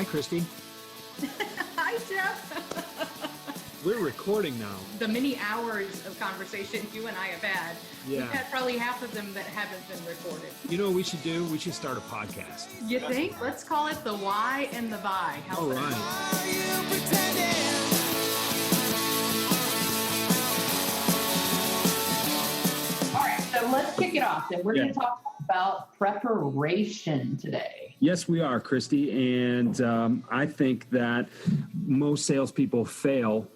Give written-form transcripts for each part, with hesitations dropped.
Hi, Christy. Hi, Jeff. We're recording now. The many hours of conversation you and I have had, Yeah. we've had probably half of them that haven't been recorded. You know what we should do? We should start a podcast. You think? Let's call it the why and the buy. All right. Are you pretending? All right, so let's kick it off. And we're going to talk about preparation today. Yes, we are, Christy. And I think that most salespeople fail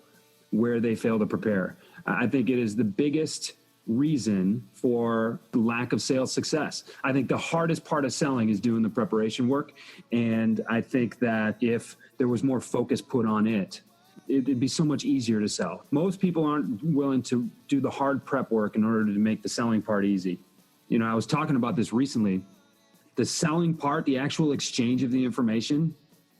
where they fail to prepare. I think it is the biggest reason for lack of sales success. I think the hardest part of selling is doing the preparation work. And I think that if there was more focus put on it, it'd be so much easier to sell. Most people aren't willing to do the hard prep work in order to make the selling part easy. You know, I was talking about this recently. The selling part, the actual exchange of the information,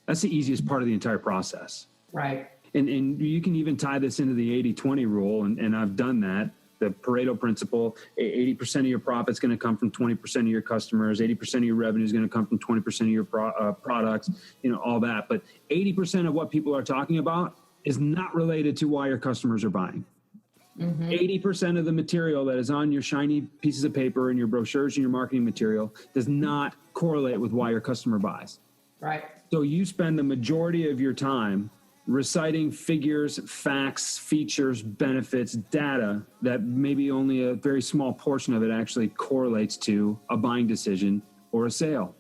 that's the easiest part of the entire process. Right. And you can even tie this into the 80-20 rule, and I've done that. The Pareto principle, 80% of your profit is going to come from 20% of your customers, 80% of your revenue is going to come from 20% of your products, you know, all that. But 80% of what people are talking about is not related to why your customers are buying. 80% of the material that is on your shiny pieces of paper and your brochures and your marketing material does not correlate with why your customer buys. Right. So you spend the majority of your time reciting figures, facts, features, benefits, data that maybe only a very small portion of it actually correlates to a buying decision or a sale.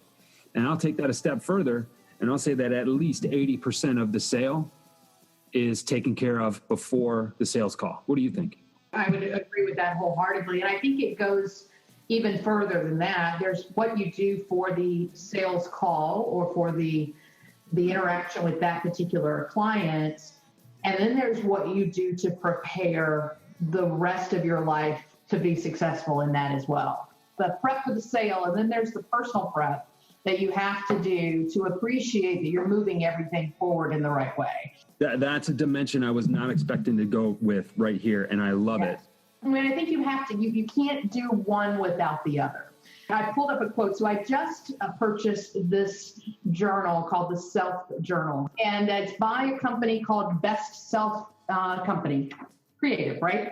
And I'll take that a step further, and I'll say that at least 80% of the sale is taken care of before the sales call. What do you think? I would agree with that wholeheartedly. And I think it goes even further than that. There's what you do for the sales call or for the interaction with that particular client. And then there's what you do to prepare the rest of your life to be successful in that as well. The prep for the sale, and then there's the personal prep that you have to do to appreciate that you're moving everything forward in the right way. That's a dimension I was not expecting to go with right here, and I love it. I mean, I think you have to, you can't do one without the other. I pulled up a quote. So I just purchased this journal called the Self Journal, and it's by a company called Best Self Company, creative, right?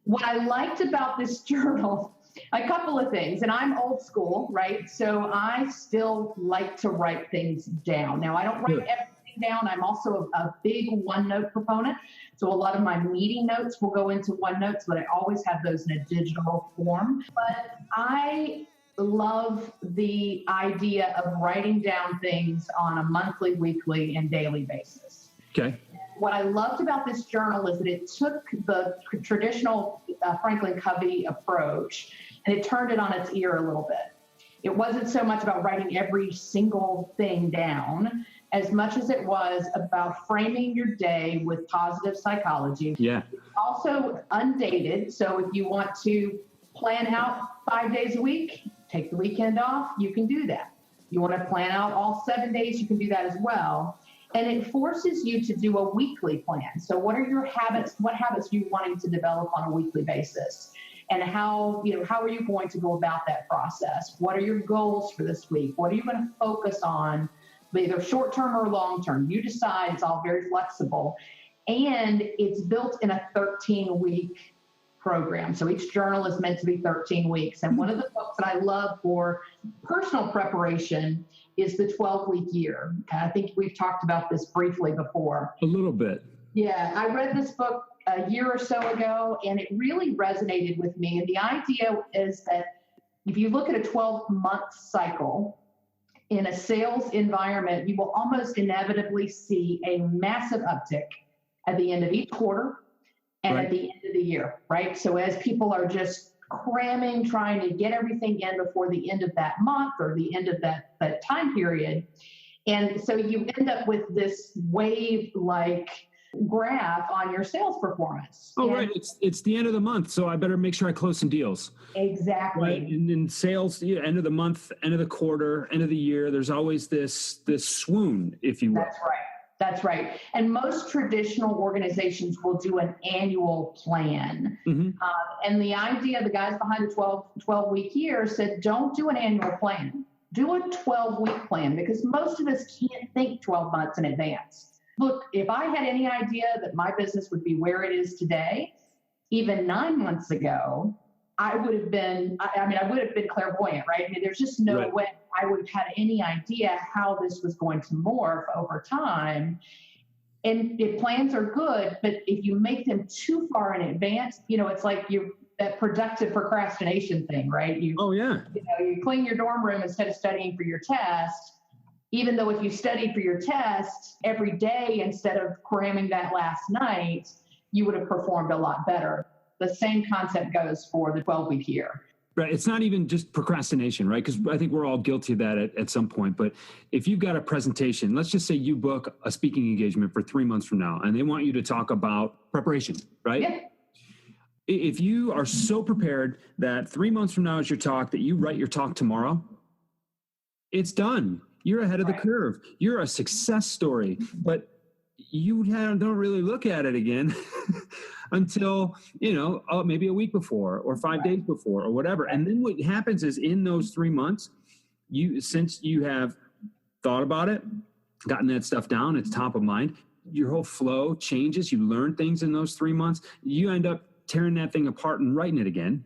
What I liked about this journal, a couple of things, and I'm old school, right? So I still like to write things down. Now, I don't write everything down. I'm also a big OneNote proponent. So a lot of my meeting notes will go into OneNote, but I always have those in a digital form. But I love the idea of writing down things on a monthly, weekly, and daily basis. Okay. What I loved about this journal is that it took the traditional Franklin Covey approach and it turned it on its ear a little bit. It wasn't so much about writing every single thing down as much as it was about framing your day with positive psychology. Yeah. Also undated. So if you want to plan out 5 days a week, take the weekend off, you can do that. You want to plan out all 7 days, you can do that as well. And it forces you to do a weekly plan. So what are your habits? What habits are you wanting to develop on a weekly basis? And how are you going to go about that process? What are your goals for this week? What are you going to focus on, either short-term or long-term? You decide. It's all very flexible. And it's built in a 13-week program. So each journal is meant to be 13 weeks. And one of the books that I love for personal preparation is the 12-week year. And I think we've talked about this briefly before. A little bit. Yeah, I read this book a year or so ago, and it really resonated with me. And the idea is that if you look at a 12-month cycle in a sales environment, you will almost inevitably see a massive uptick at the end of each quarter and at the end of the year, right? So as people are just cramming, trying to get everything in before the end of that month or the end of that time period. And so you end up with this wave-like graph on your sales performance. Oh, right. It's the end of the month, so I better make sure I close some deals. Exactly. Right. And in sales, end of the month, end of the quarter, end of the year, there's always this swoon, if you will. That's right. That's right. And most traditional organizations will do an annual plan. And the idea, the guys behind the 12-week year said, don't do an annual plan. do a 12-week plan, because most of us can't think 12 months in advance. Look, if I had any idea that my business would be where it is today, even 9 months ago, I would have been clairvoyant, right? I mean, there's just no way I would have had any idea how this was going to morph over time. And if plans are good, but if you make them too far in advance, it's like that productive procrastination thing, right? You clean your dorm room instead of studying for your test, even though if you studied for your test every day instead of cramming that last night, you would have performed a lot better. The same concept goes for the 12-week year. Right. It's not even just procrastination, right? Because I think we're all guilty of that at some point. But if you've got a presentation, let's just say you book a speaking engagement for 3 months from now, and they want you to talk about preparation, right? Yeah. If you are so prepared that 3 months from now is your talk, that you write your talk tomorrow, it's done. You're ahead of the curve. You're a success story. But you don't really look at it again until, maybe a week before or 5 days before or whatever. And then what happens is in those 3 months, since you have thought about it, gotten that stuff down, it's top of mind, your whole flow changes. You learn things in those 3 months. You end up tearing that thing apart and writing it again.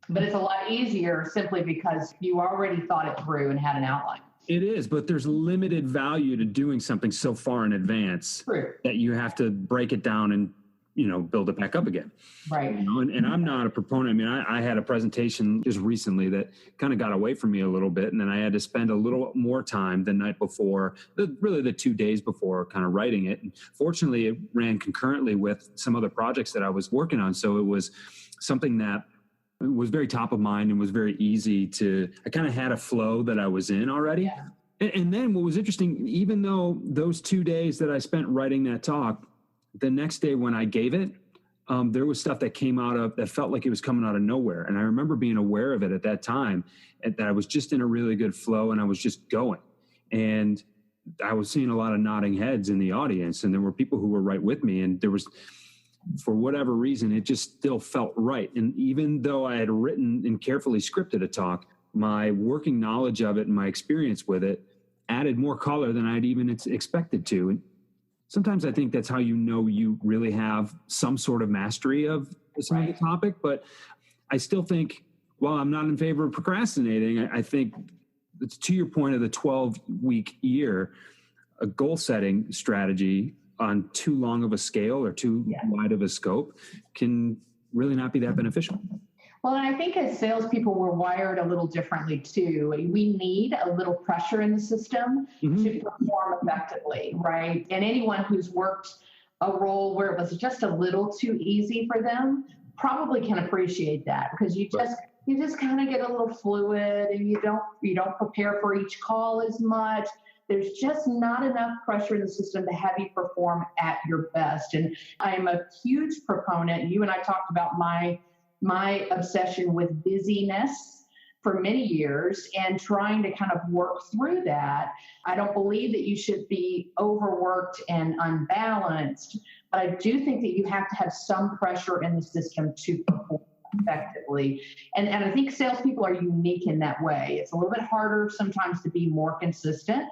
But it's a lot easier simply because you already thought it through and had an outline. It is, but there's limited value to doing something so far in advance that you have to break it down and, build it back up again. Right. And I'm not a proponent. I mean, I had a presentation just recently that kind of got away from me a little bit. And then I had to spend a little more time the night before, the 2 days before, kind of writing it. And fortunately, it ran concurrently with some other projects that I was working on. So it was something that was very top of mind and was very easy I kind of had a flow that I was in already. Yeah. And then what was interesting, even though those 2 days that I spent writing that talk, the next day when I gave it, there was stuff that came out of that felt like it was coming out of nowhere. And I remember being aware of it at that time, and that I was just in a really good flow and I was just going. And I was seeing a lot of nodding heads in the audience, and there were people who were right with me. And there was, for whatever reason, it just still felt right. And even though I had written and carefully scripted a talk, my working knowledge of it and my experience with it added more color than I'd even expected to. And sometimes I think that's how you really have some sort of mastery of some of the topic. But I still think, while I'm not in favor of procrastinating, I think it's to your point of the 12-week year, a goal-setting strategy on too long of a scale or too wide of a scope can really not be that beneficial. Well, and I think as salespeople, we're wired a little differently too. We need a little pressure in the system to perform effectively, right? And anyone who's worked a role where it was just a little too easy for them probably can appreciate that, because you just kind of get a little fluid, and you don't prepare for each call as much. There's just not enough pressure in the system to have you perform at your best. And I am a huge proponent. You and I talked about my obsession with busyness for many years and trying to kind of work through that. I don't believe that you should be overworked and unbalanced, but I do think that you have to have some pressure in the system to perform effectively. And I think salespeople are unique in that way. It's a little bit harder sometimes to be more consistent.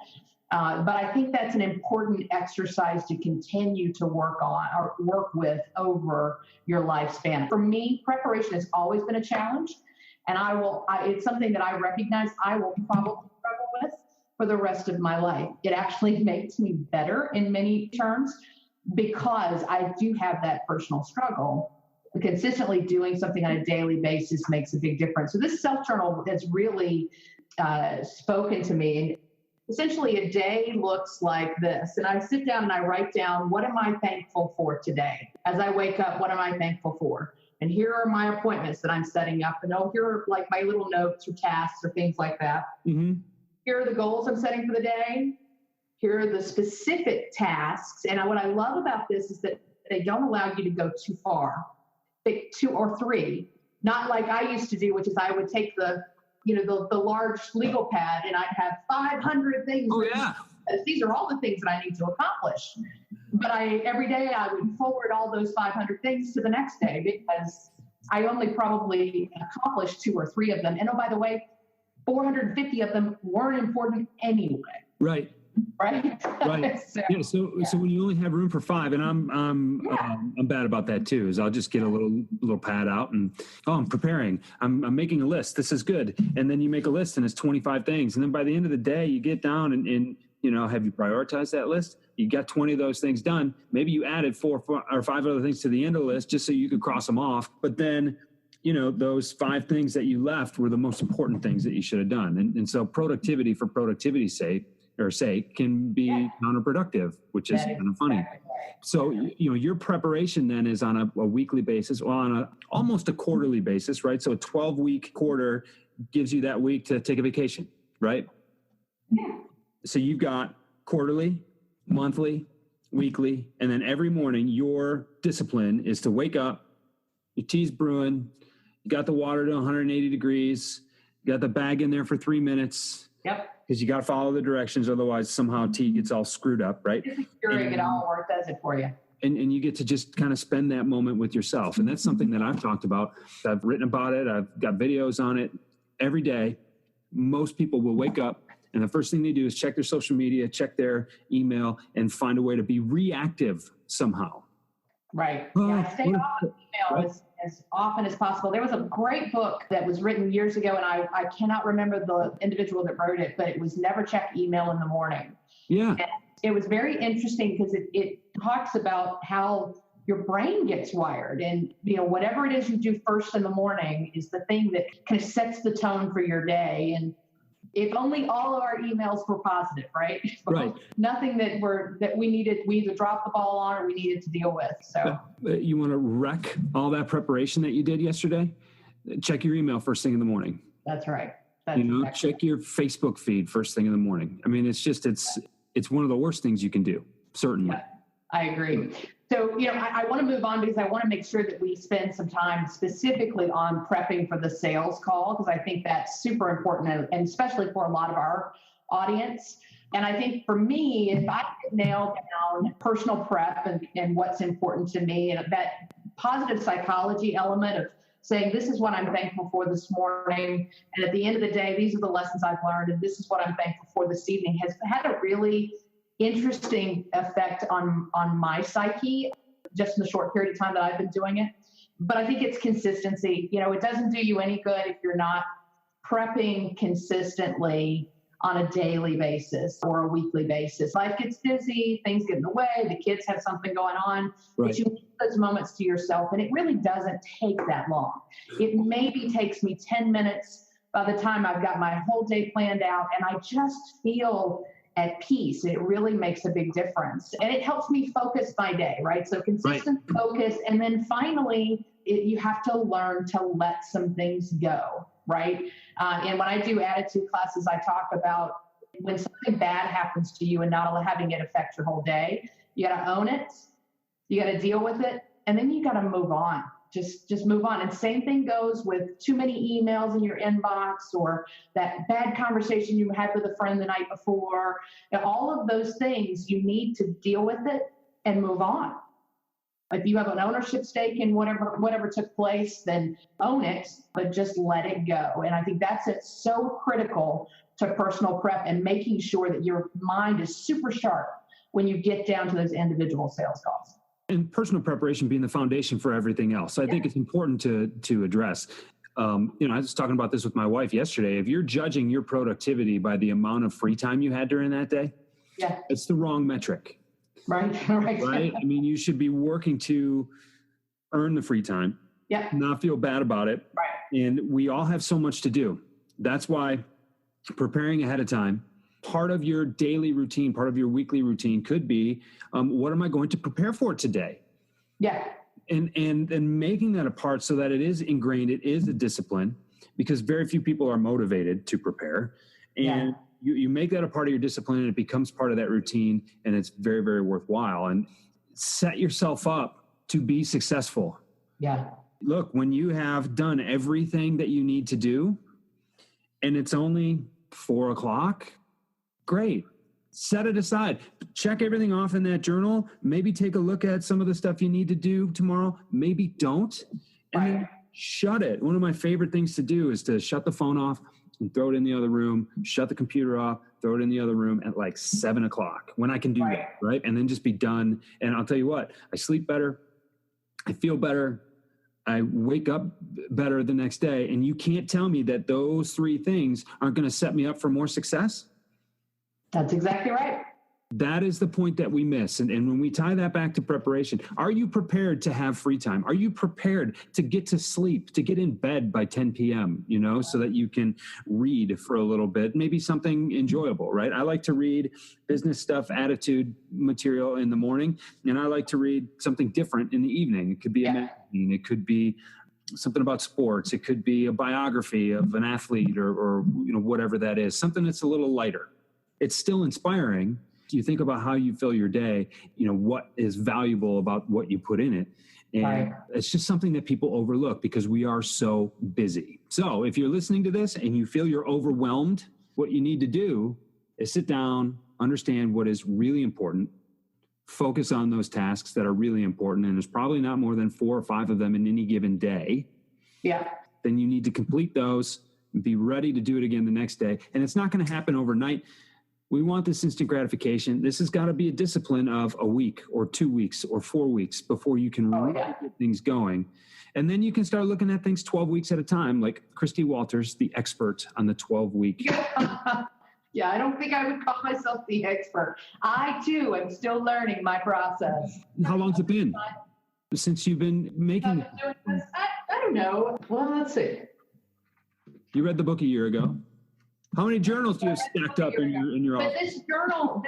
But I think that's an important exercise to continue to work on or work with over your lifespan. For me, preparation has always been a challenge, and it's something that I recognize I will probably struggle with for the rest of my life. It actually makes me better in many terms because I do have that personal struggle. Consistently doing something on a daily basis makes a big difference. So this self-journal has really spoken to me. Essentially, a day looks like this. And I sit down and I write down, what am I thankful for today? As I wake up, what am I thankful for? And here are my appointments that I'm setting up. And here are like my little notes or tasks or things like that. Mm-hmm. Here are the goals I'm setting for the day. Here are the specific tasks. And what I love about this is that they don't allow you to go too far. Pick 2 or 3, not like I used to do, which is I would take the large legal pad and I'd have 500 things. Oh, yeah. These are all the things that I need to accomplish. But every day I would forward all those 500 things to the next day because I only probably accomplished 2 or 3 of them. And oh, by the way, 450 of them weren't important anyway. Right. Right. Right. Yeah. So when you only have room for 5, and I'm bad about that too, is I'll just get a little pad out and, I'm preparing. I'm making a list. This is good. And then you make a list and it's 25 things. And then by the end of the day, you get down and have you prioritized that list? You got 20 of those things done. Maybe you added 4 or 5 other things to the end of the list just so you could cross them off. But then, those 5 things that you left were the most important things that you should have done. And so productivity for productivity's sake can be counterproductive, which is kind of funny. So, your preparation then is on a weekly basis, or on almost a quarterly basis, right? So a 12-week quarter gives you that week to take a vacation, right? Yeah. So you've got quarterly, monthly, weekly, and then every morning your discipline is to wake up, your tea's brewing, you got the water to 180 degrees, you got the bag in there for 3 minutes. Yep. Because you got to follow the directions, otherwise somehow tea gets all screwed up, right? Securing it all work does it for you. And you get to just kind of spend that moment with yourself. And that's something that I've talked about. I've written about it. I've got videos on it every day. Most people will wake up and the first thing they do is check their social media, check their email, and find a way to be reactive somehow. Right. Yeah, stay off of email as often as possible. There was a great book that was written years ago, and I cannot remember the individual that wrote it, but it was Never Check Email in the Morning. Yeah. And it was very interesting because it talks about how your brain gets wired, and whatever it is you do first in the morning is the thing that kind of sets the tone for your day. And if only all of our emails were positive, right? Right. Nothing that we either dropped the ball on or we needed to deal with. So you want to wreck all that preparation that you did yesterday? Check your email first thing in the morning. That's right. Check your Facebook feed first thing in the morning. I mean, it's one of the worst things you can do. Certainly. Yeah, I agree. So, I want to move on because I want to make sure that we spend some time specifically on prepping for the sales call, because I think that's super important, and especially for a lot of our audience. And I think for me, if I could nail down personal prep and what's important to me, and that positive psychology element of saying, this is what I'm thankful for this morning, and at the end of the day, these are the lessons I've learned, and this is what I'm thankful for this evening, has had a really interesting effect on my psyche just in the short period of time that I've been doing it. But I think it's consistency. It doesn't do you any good if you're not prepping consistently on a daily basis or a weekly basis. Life gets busy, things get in the way, the kids have something going on, right. But you need those moments to yourself. And it really doesn't take that long. It maybe takes me 10 minutes by the time I've got my whole day planned out, and I just feel at peace. It really makes a big difference. And it helps me focus my day, right? So consistent focus. And then finally, you have to learn to let some things go, right? And when I do attitude classes, I talk about when something bad happens to you and not having it affect your whole day, you got to own it, you got to deal with it, and then you got to move on. Just move on. And same thing goes with too many emails in your inbox, or that bad conversation you had with a friend the night before. All of those things, you need to deal with it and move on. If you have an ownership stake in whatever took place, then own it, but just let it go. And I think that's so critical to personal prep and making sure that your mind is super sharp when you get down to those individual sales calls. And personal preparation being the foundation for everything else. So I think it's important to address. I was talking about this with my wife yesterday. If you're judging your productivity by the amount of free time you had during that day, it's the wrong metric. Right. I mean, you should be working to earn the free time, not feel bad about it. Right. And we all have so much to do. That's why preparing ahead of time, part of your daily routine, part of your weekly routine could be, what am I going to prepare for today? Yeah. And making that a part so that it is ingrained, it is a discipline, because very few people are motivated to prepare. And you make that a part of your discipline, and it becomes part of that routine, and it's very, very worthwhile. And set yourself up to be successful. Yeah. Look, when you have done everything that you need to do, and it's only 4:00, great. Set it aside. Check everything off in that journal. Maybe take a look at some of the stuff you need to do tomorrow. Maybe don't. And then shut it. One of my favorite things to do is to shut the phone off and throw it in the other room, shut the computer off, throw it in the other room at like 7 o'clock when I can do that, right? And then just be done. And I'll tell you what, I sleep better, I feel better, I wake up better the next day. And you can't tell me that those three things aren't going to set me up for more success. That's exactly right. That is the point that we miss. And when we tie that back to preparation, are you prepared to have free time? Are you prepared to get to sleep, to get in bed by 10 p.m., so that you can read for a little bit, maybe something enjoyable, right? I like to read business stuff, attitude material in the morning, and I like to read something different in the evening. It could be a magazine. It could be something about sports. It could be a biography of an athlete or whatever that is, something that's a little lighter. It's still inspiring. You think about how you fill your day, what is valuable about what you put in it. And it's just something that people overlook because we are so busy. So if you're listening to this and you feel you're overwhelmed, what you need to do is sit down, understand what is really important, focus on those tasks that are really important. And there's probably not more than 4 or 5 of them in any given day. Yeah. Then you need to complete those, be ready to do it again the next day. And it's not going to happen overnight. We want this instant gratification. This has got to be a discipline of a week or 2 weeks or 4 weeks before you can really get things going. And then you can start looking at things 12 weeks at a time, like Christie Walters, the expert on the 12-week. Yeah, I don't think I would call myself the expert. I, too, am still learning my process. How long's it been since you've been making it? I don't know. Well, let's see. You read the book a year ago. How many journals do you have stacked up in your office? But this journal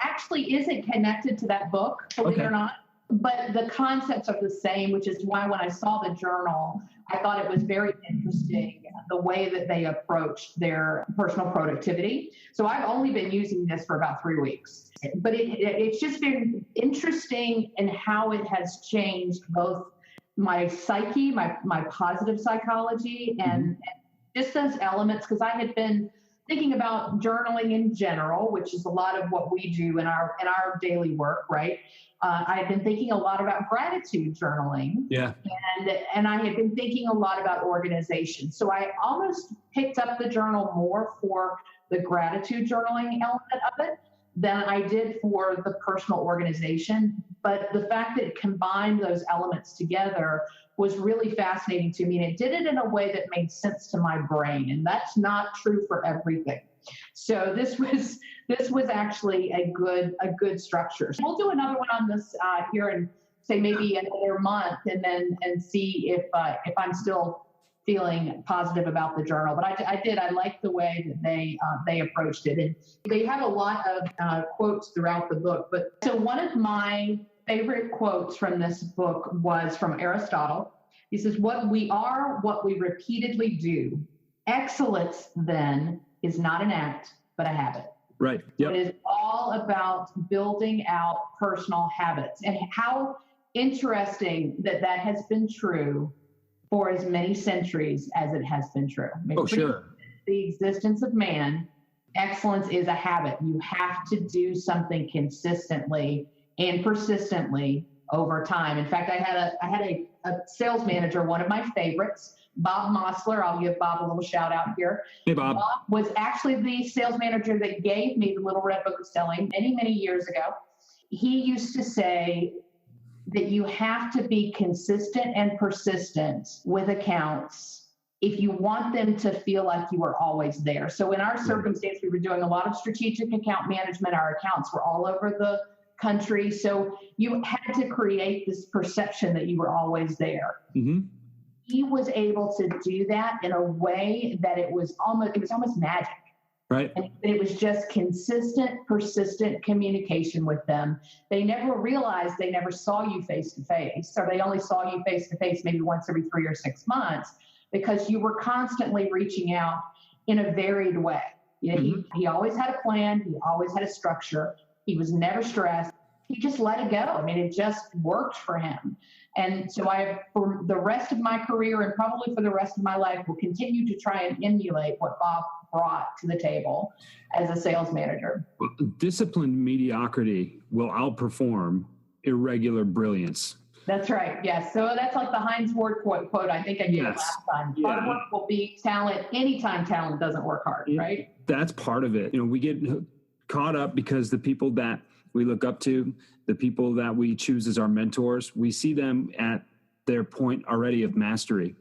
actually isn't connected to that book, believe it or not. But the concepts are the same, which is why when I saw the journal, I thought it was very interesting the way that they approached their personal productivity. So I've only been using this for about 3 weeks, but it's just been interesting in how it has changed both my psyche, my positive psychology, and just those elements, because I had been thinking about journaling in general, which is a lot of what we do in our daily work, right? I had been thinking a lot about gratitude journaling, and I had been thinking a lot about organization. So I almost picked up the journal more for the gratitude journaling element of it than I did for the personal organization. But the fact that it combined those elements together was really fascinating to me. And it did it in a way that made sense to my brain. And that's not true for everything. So this was actually a good structure. So we'll do another one on this here in, say, maybe another month, and see if I'm still feeling positive about the journal. But I like the way that they approached it. And they have a lot of quotes throughout the book. But so one of my favorite quotes from this book was from Aristotle. He says, "What we are, what we repeatedly do. Excellence, then, is not an act, but a habit." Right. Yep. It is all about building out personal habits. And how interesting that has been true for as many centuries as it has been true. Sure. The existence of man, excellence is a habit. You have to do something consistently and persistently over time. In fact, I had a sales manager, one of my favorites, Bob Mosler. I'll give Bob a little shout out here. Hey, Bob. Bob was actually the sales manager that gave me the Little Red Book of Selling many, many years ago. He used to say that you have to be consistent and persistent with accounts if you want them to feel like you are always there. So in our circumstance, we were doing a lot of strategic account management. Our accounts were all over the country. So you had to create this perception that you were always there. Mm-hmm. He was able to do that in a way that it was almost magic. Right. And it was just consistent, persistent communication with them. They never realized they never saw you face to face, or they only saw you face to face maybe once every 3 or 6 months, because you were constantly reaching out in a varied way. He always had a plan. He always had a structure. He was never stressed. He just let it go. I mean, it just worked for him. And so for the rest of my career, and probably for the rest of my life, will continue to try and emulate what Bob brought to the table as a sales manager. Disciplined mediocrity will outperform irregular brilliance. That's right. Yes. So that's like the Heinz Ward quote I think I gave Yes. last time. Yeah. Hard work will beat talent anytime talent doesn't work hard, right? That's part of it. We get caught up because the people that we look up to, the people that we choose as our mentors, we see them at their point already of mastery.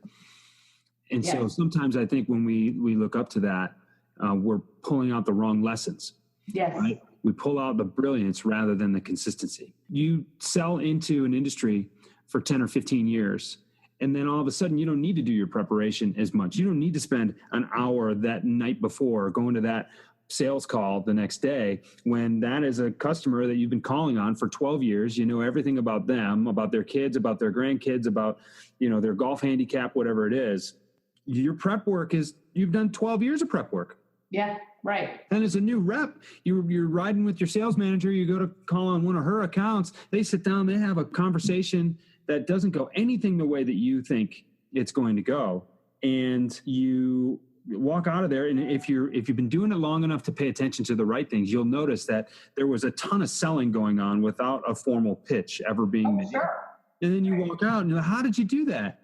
And so sometimes I think when we look up to that, we're pulling out the wrong lessons. Yes. Right? We pull out the brilliance rather than the consistency. You sell into an industry for 10 or 15 years, and then all of a sudden you don't need to do your preparation as much. You don't need to spend an hour that night before going to that sales call the next day when that is a customer that you've been calling on for 12 years. You know everything about them, about their kids, about their grandkids, about their golf handicap, whatever it is. Your prep work you've done 12 years of prep work. Yeah, right. And as a new rep, you're riding with your sales manager, you go to call on one of her accounts, they sit down, they have a conversation that doesn't go anything the way that you think it's going to go. And you walk out of there, and if you've been doing it long enough to pay attention to the right things, you'll notice that there was a ton of selling going on without a formal pitch ever being made. Sure. And then you walk out and you're like, how did you do that?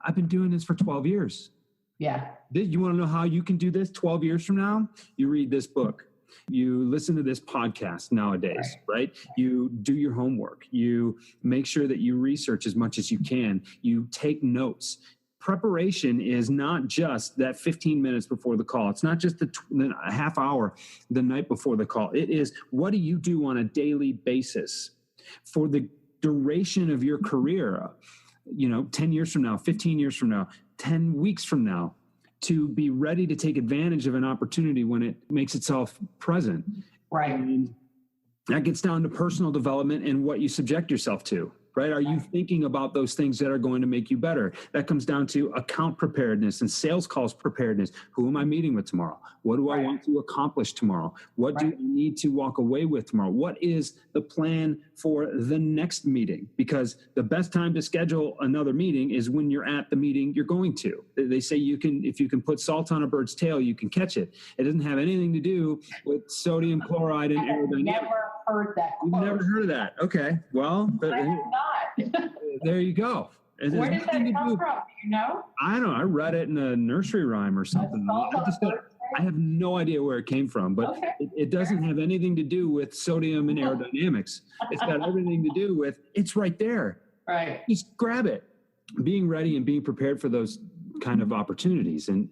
I've been doing this for 12 years. Yeah. You want to know how you can do this 12 years from now? You read this book. You listen to this podcast nowadays, right? You do your homework. You make sure that you research as much as you can. You take notes. Preparation is not just that 15 minutes before the call. It's not just the half hour the night before the call. It is, what do you do on a daily basis for the duration of your career? 10 years from now, 15 years from now, 10 weeks from now, to be ready to take advantage of an opportunity when it makes itself present. Right. And that gets down to personal development and what you subject yourself to, right? Are you thinking about those things that are going to make you better? That comes down to account preparedness and sales calls preparedness. Who am I meeting with tomorrow? What do I want to accomplish tomorrow? What do I need to walk away with tomorrow? What is the plan for the next meeting? Because the best time to schedule another meeting is when you're at the meeting you're going to. They say if you can put salt on a bird's tail, you can catch it. It doesn't have anything to do with sodium chloride and aerodynamics. Never heard that quote. You've never heard of that. Okay. Well, I have not. there you go. Where did that come from? Do you know? I don't know. I read it in a nursery rhyme or something. I have no idea where it came from, but it doesn't have anything to do with sodium and aerodynamics. It's got everything to do with, it's right there. Right. Just grab it. Being ready and being prepared for those kind of opportunities. And,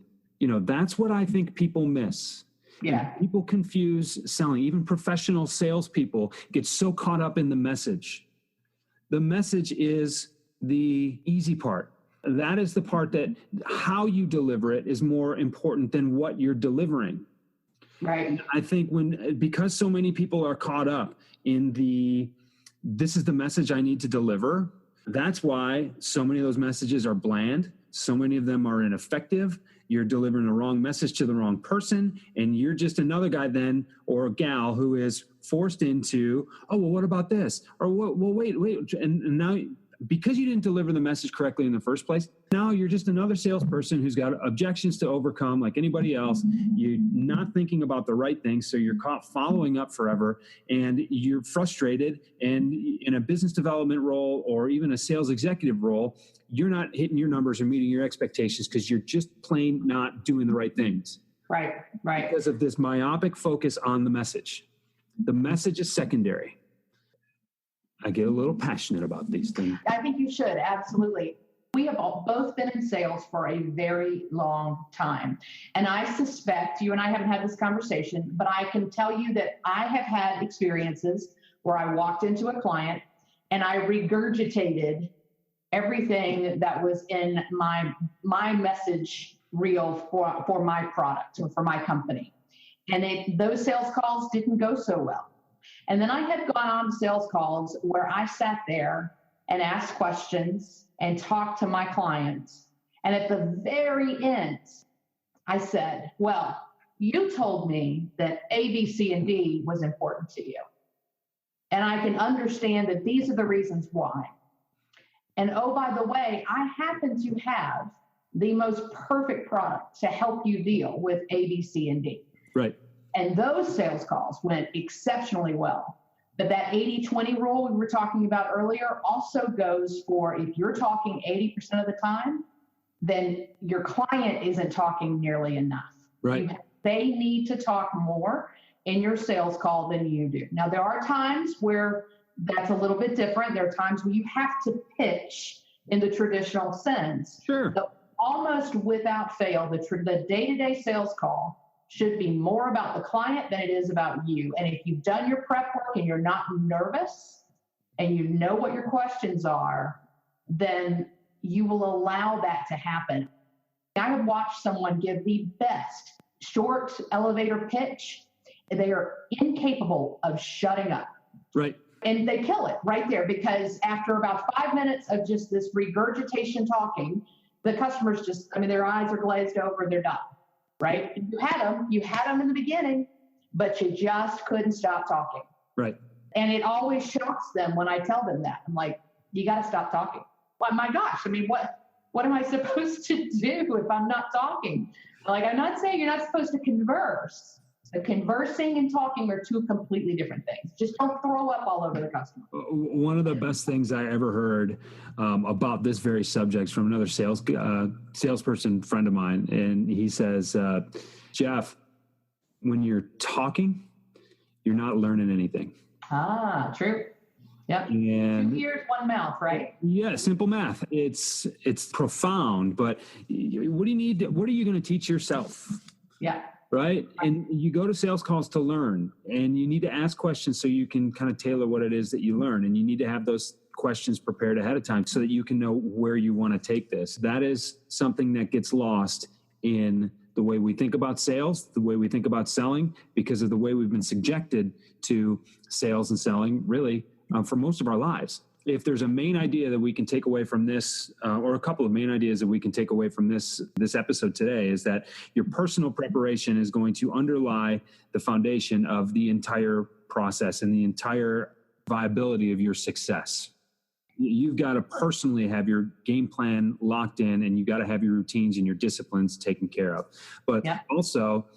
that's what I think people miss. Yeah. And people confuse selling. Even professional salespeople get so caught up in the message. The message is the easy part. That is the part that how you deliver it is more important than what you're delivering. Right. And I think because so many people are caught up in this is the message I need to deliver. That's why so many of those messages are bland. So many of them are ineffective. You're delivering the wrong message to the wrong person. And you're just another guy then, or a gal who is forced into, oh, well, what about this? Or well, wait. And now, because you didn't deliver the message correctly in the first place, now you're just another salesperson who's got objections to overcome like anybody else. You're not thinking about the right things, so you're caught following up forever, and you're frustrated. And in a business development role or even a sales executive role, you're not hitting your numbers or meeting your expectations because you're just plain not doing the right things. Right. Because of this myopic focus on the message. The message is secondary. I get a little passionate about these things. I think you should, absolutely. We have both been in sales for a very long time. And I suspect, you and I haven't had this conversation, but I can tell you that I have had experiences where I walked into a client and I regurgitated everything that was in my message reel for my product or for my company. And those sales calls didn't go so well. And then I had gone on sales calls where I sat there and asked questions and talked to my clients. And at the very end, I said, well, you told me that A, B, C, and D was important to you. And I can understand that these are the reasons why. And oh, by the way, I happen to have the most perfect product to help you deal with A, B, C, and D. Right. And those sales calls went exceptionally well. But that 80-20 rule we were talking about earlier also goes for if you're talking 80% of the time, then your client isn't talking nearly enough. Right. They need to talk more in your sales call than you do. Now, there are times where that's a little bit different. There are times where you have to pitch in the traditional sense. Sure. So almost without fail, the day-to-day sales call should be more about the client than it is about you. And if you've done your prep work and you're not nervous and you know what your questions are, then you will allow that to happen. I have watched someone give the best short elevator pitch. They are incapable of shutting up. Right. And they kill it right there because after about 5 minutes of just this regurgitation talking, the customers just, their eyes are glazed over, they're done. Right? You had them in the beginning, but you just couldn't stop talking. Right. And it always shocks them when I tell them that. I'm like, you got to stop talking. Well, my gosh, what am I supposed to do if I'm not talking? Like, I'm not saying you're not supposed to converse. But conversing and talking are two completely different things. Just don't throw up all over the customer. One of the best things I ever heard about this very subject from another salesperson friend of mine. And he says, Jeff, when you're talking, you're not learning anything. Ah, true. Yep. And 2 ears, one mouth, right? Yeah, simple math. It's profound, but what do you need? What are you going to teach yourself? Yeah. Right. And you go to sales calls to learn, and you need to ask questions so you can kind of tailor what it is that you learn. And you need to have those questions prepared ahead of time so that you can know where you want to take this. That is something that gets lost in the way we think about sales, the way we think about selling, because of the way we've been subjected to sales and selling really for most of our lives. If there's a main idea that we can take away from this, or a couple of main ideas that we can take away from this episode today, is that your personal preparation is going to underlie the foundation of the entire process and the entire viability of your success. You've got to personally have your game plan locked in, and you've got to have your routines and your disciplines taken care of. But also,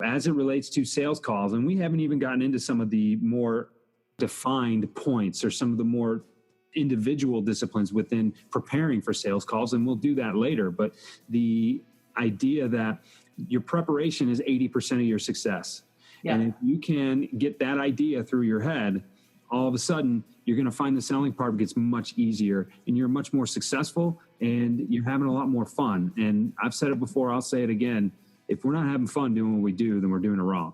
as it relates to sales calls, and we haven't even gotten into some of the more defined points or some of the more individual disciplines within preparing for sales calls, and we'll do that later. But the idea that your preparation is 80% of your success. Yeah. And if you can get that idea through your head, all of a sudden you're going to find the selling part gets much easier, and you're much more successful, and you're having a lot more fun. And I've said it before, I'll say it again. If we're not having fun doing what we do, then we're doing it wrong.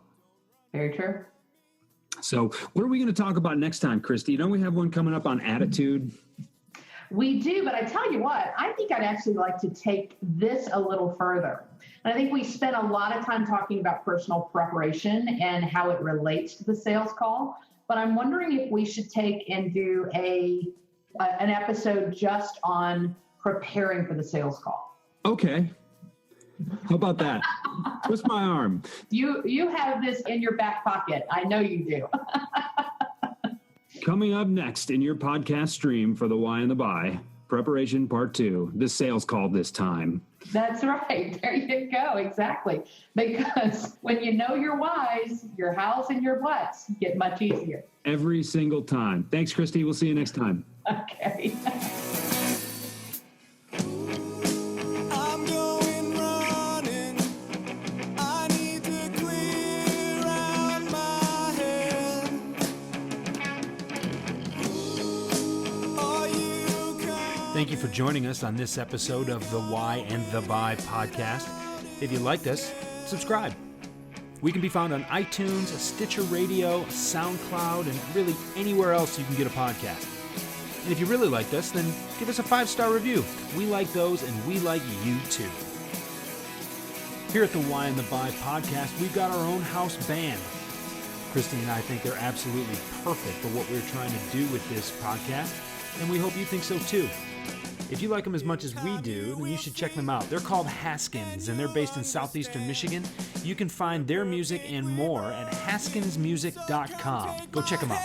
Very true. So what are we going to talk about next time, Christy? Don't we have one coming up on attitude? We do, but I tell you what, I think I'd actually like to take this a little further. And I think we spent a lot of time talking about personal preparation and how it relates to the sales call. But I'm wondering if we should take and do an episode just on preparing for the sales call. Okay. How about that? Twist my arm. You have this in your back pocket. I know you do. Coming up next in your podcast stream for the Why and the Buy, preparation part 2, the sales call this time. That's right. There you go. Exactly. Because when you know your whys, your hows and your whats get much easier. Every single time. Thanks, Christy. We'll see you next time. Okay. I'm going running. I need to clear out my head. Are you coming? Thank you for joining us on this episode of the Why and the Buy podcast. If you liked us, subscribe. We can be found on iTunes, Stitcher Radio, SoundCloud, and really anywhere else you can get a podcast. And if you really liked us, then give us a 5-star review. We like those, and we like you too. Here at the Why and the Buy podcast, we've got our own house band. Christy and I think they're absolutely perfect for what we're trying to do with this podcast, and we hope you think so too. If you like them as much as we do, then you should check them out. They're called Haskins, and they're based in southeastern Michigan. You can find their music and more at haskinsmusic.com. Go check them out.